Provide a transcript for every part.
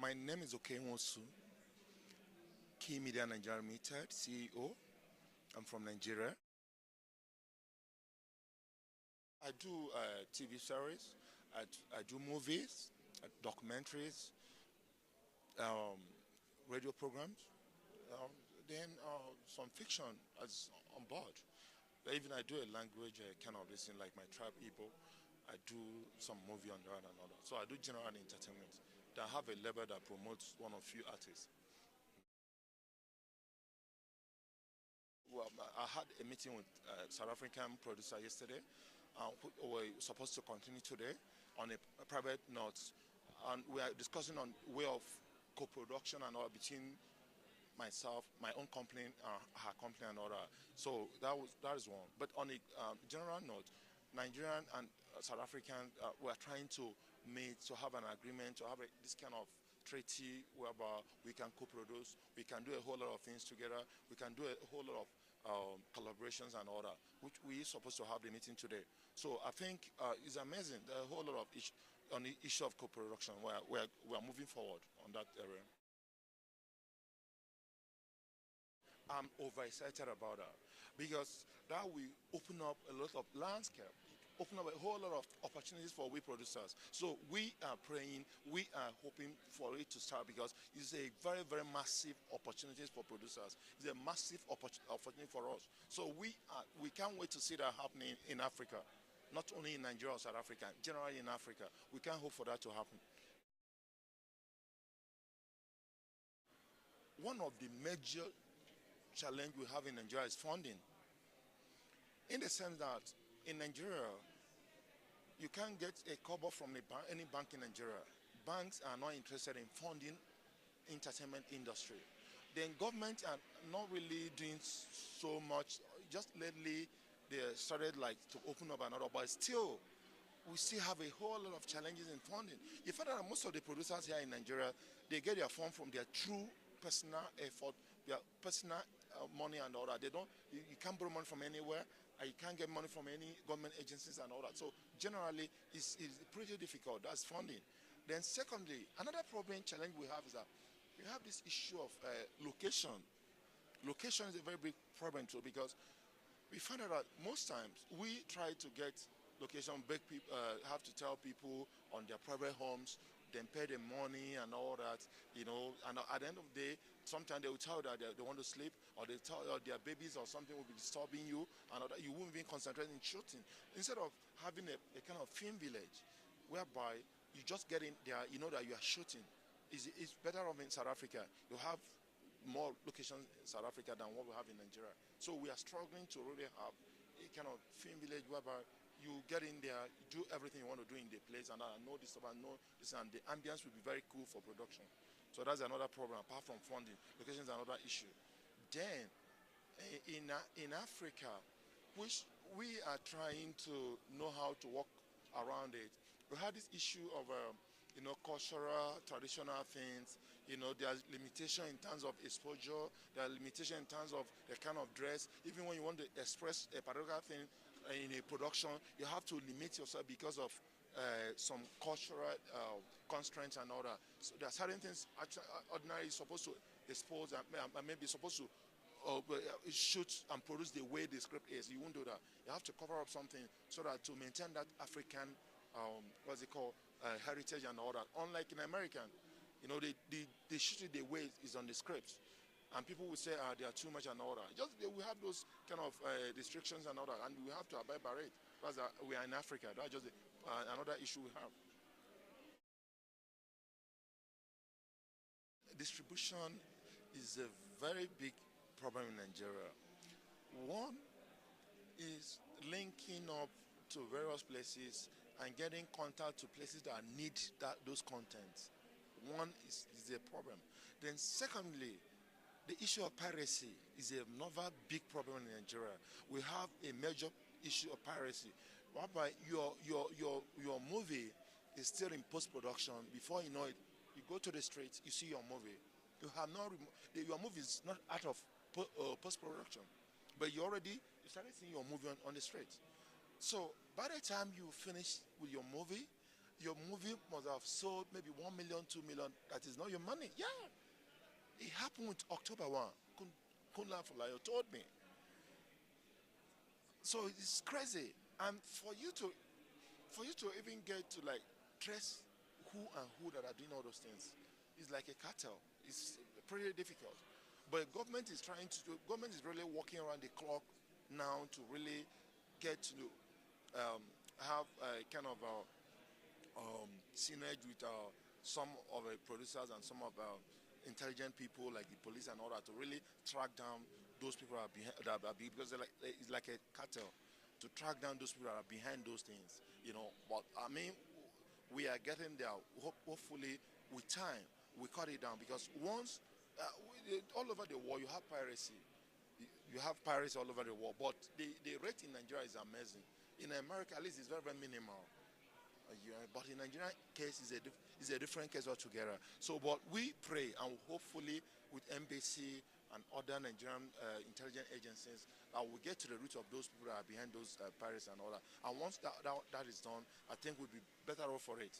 My name is Okey Nwosu, Key Media Nigeria Limited, CEO. I'm from Nigeria. I do TV series, I do movies, documentaries, um, radio programs, then some fiction as on board. Even I do a language kind of listening like my tribe Igbo. I do some movie on that and other. So I do general entertainment. Then I have a label that promotes one of few artists. Well, I had a meeting with South African producer yesterday. We're supposed to continue today on a private note, and we are discussing on way of co-production and all between myself, my own company, her company, and other. So that is one. But on a general note, Nigerian and South African, we are trying to meet to have an agreement to have this kind of treaty whereby we can co-produce, we can do a whole lot of things together, we can do a whole lot of collaborations and all that, which we are supposed to have the meeting today. So I think it's amazing. There are a whole lot of on the issue of co-production where we are moving forward on that area. I'm overexcited about that because that will open up a lot of landscape, open up a whole lot of opportunities for we producers. So we are praying, we are hoping for it to start because it's a very, very massive opportunity for producers. It's a massive opportunity for us. So we can't wait to see that happening in Africa, not only in Nigeria or South Africa, generally in Africa. We can't hope for that to happen. One of the major challenge we have in Nigeria is funding. In the sense that in Nigeria, you can't get a cover from any bank in Nigeria. Banks are not interested in funding entertainment industry. Then government are not really doing so much. Just lately, they started like to open up another, but still, we still have a whole lot of challenges in funding. You find that most of the producers here in Nigeria, they get their fund from their true personal effort, their personal money and all that. They don't. You can't borrow money from anywhere. You can't get money from any government agencies and all that. So generally, it's pretty difficult. That's funding. Then secondly, another challenge we have is that we have this issue of location. Location is a very big problem too because we find out that most times we try to get location, have to tell people on their private homes, then pay them money and all that, you know, and at the end of the day, sometimes they will tell you that they want to sleep, or they tell you their babies or something will be disturbing you, and you won't even concentrate in shooting. Instead of having a kind of film village, whereby you just get in there, you know that you are shooting. It's better off in South Africa. You have more locations in South Africa than what we have in Nigeria. So we are struggling to really have a kind of film village whereby you get in there, you do everything you want to do in the place, and I know this stuff, I know this, and the ambience will be very cool for production. So that's another problem, apart from funding. Location is another issue. Then, in Africa, which we are trying to know how to work around it, we had this issue of, cultural, traditional things. You know, there's limitation in terms of exposure, there are limitation in terms of the kind of dress. Even when you want to express a particular thing, in a production, you have to limit yourself because of some cultural constraints and all that. So there are certain things actually ordinarily supposed to expose and maybe supposed to shoot and produce the way the script is. You won't do that. You have to cover up something so that to maintain that African, heritage and all that. Unlike in American, you know, they shoot it the way it is on the script. And people will say, they are too much and all that. We have those kind of restrictions and all that, and we have to abide by it. Because we are in Africa. That's just another issue we have. Distribution is a very big problem in Nigeria. One is linking up to various places and getting contact to places that need those contents. One is a problem. Then secondly, the issue of piracy is another big problem in Nigeria. We have a major issue of piracy, whereby your movie is still in post-production. Before you know it, you go to the streets, you see your movie. You have your movie is not out of post-production, but you started seeing your movie on the streets. So by the time you finish with your movie, your movie must have sold maybe 1 million, 2 million. That is not your money. Yeah. It happened with October 1. Kunla Fulayo told me. So it's crazy. And for you to even get to like trace who and who that are doing all those things, it's like a cartel. It's pretty difficult. But government is government is really working around the clock now to really get to have a kind of synergy with some of the producers and some of intelligent people like the police and all that to really track down those people that are behind because it's like a cartel to track down those people that are behind those things, But I mean, we are getting there. Hopefully, with time, we cut it down because once all over the world you have piracy. You have piracy all over the world, but the rate in Nigeria is amazing. In America, at least, it's very, very minimal. But in Nigerian case, is a different case altogether. So, but we pray and hopefully with embassy and other Nigerian intelligence agencies, we get to the root of those people that are behind those pirates and all that. And once that is done, I think we'll be better off for it.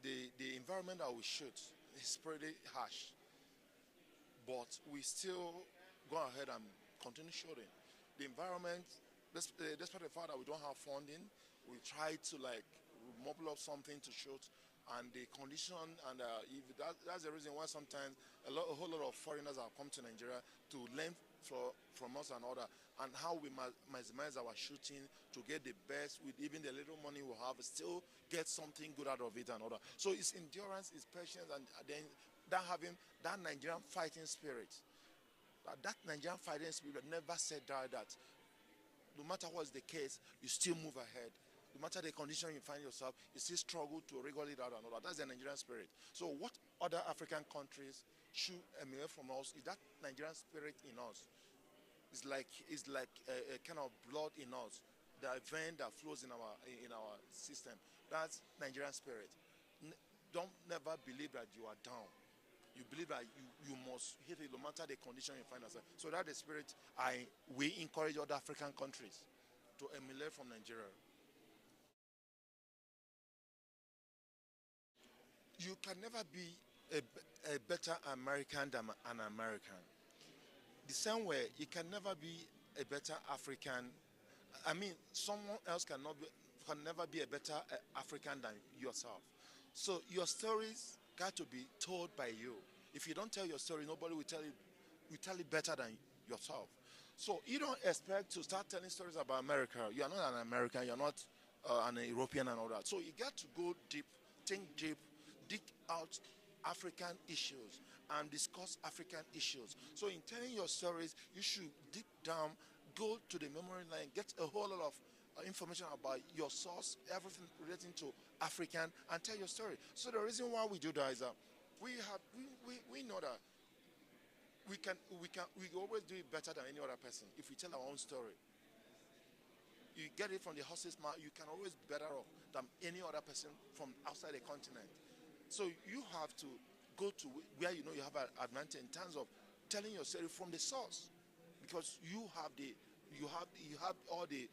The environment that we shoot is pretty harsh, but we still go ahead and continue shooting. The environment, despite the fact that we don't have funding, we try to like mobile up something to shoot, and the condition and if that's the reason why sometimes a whole lot of foreigners have come to Nigeria to learn from us and other, and how we maximize our shooting to get the best with even the little money we have, still get something good out of it and other. So it's endurance, it's patience, and then that having that Nigerian fighting spirit. That Nigerian fighting spirit never said that no matter what's the case, you still move ahead. No matter the condition you find yourself, you still struggle to wriggle it out and all that. That's the Nigerian spirit. So what other African countries should emulate from us is that Nigerian spirit in us. It's like a kind of blood in us, the vein that flows in our system. That's Nigerian spirit. Don't never believe that you are down. You believe that you must hit it no matter the condition you find yourself. So that's the spirit we encourage other African countries to emulate from Nigeria. You can never be a better American than an American. The same way, you can never be a better African. I mean, someone else can never be a better African than yourself. So your stories got to be told by you. If you don't tell your story, nobody will tell it better than yourself. So you don't expect to start telling stories about America. You are not an American. You're not an European and all that. So you got to go deep, think deep, dig out African issues and discuss African issues. So in telling your stories, you should deep down go to the memory lane, get a whole lot of information about your source, everything relating to African, and tell your story. So the reason why we do that is that we know that we always do it better than any other person if we tell our own story. You get it from the horse's mouth, you can always be better off than any other person from outside the continent. So you have to go to where you know you have an advantage in terms of telling your story from the source, because you have all the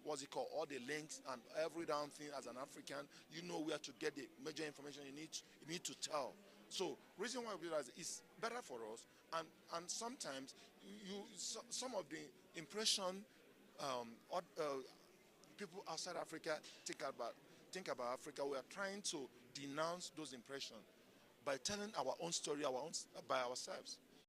all the links and every damn thing. As an African, you know where to get the major information you need to tell. So reason why we realize it's better for us, and sometimes some of the impression people outside Africa think about Africa, we are trying to denounce those impressions by telling our own story by ourselves.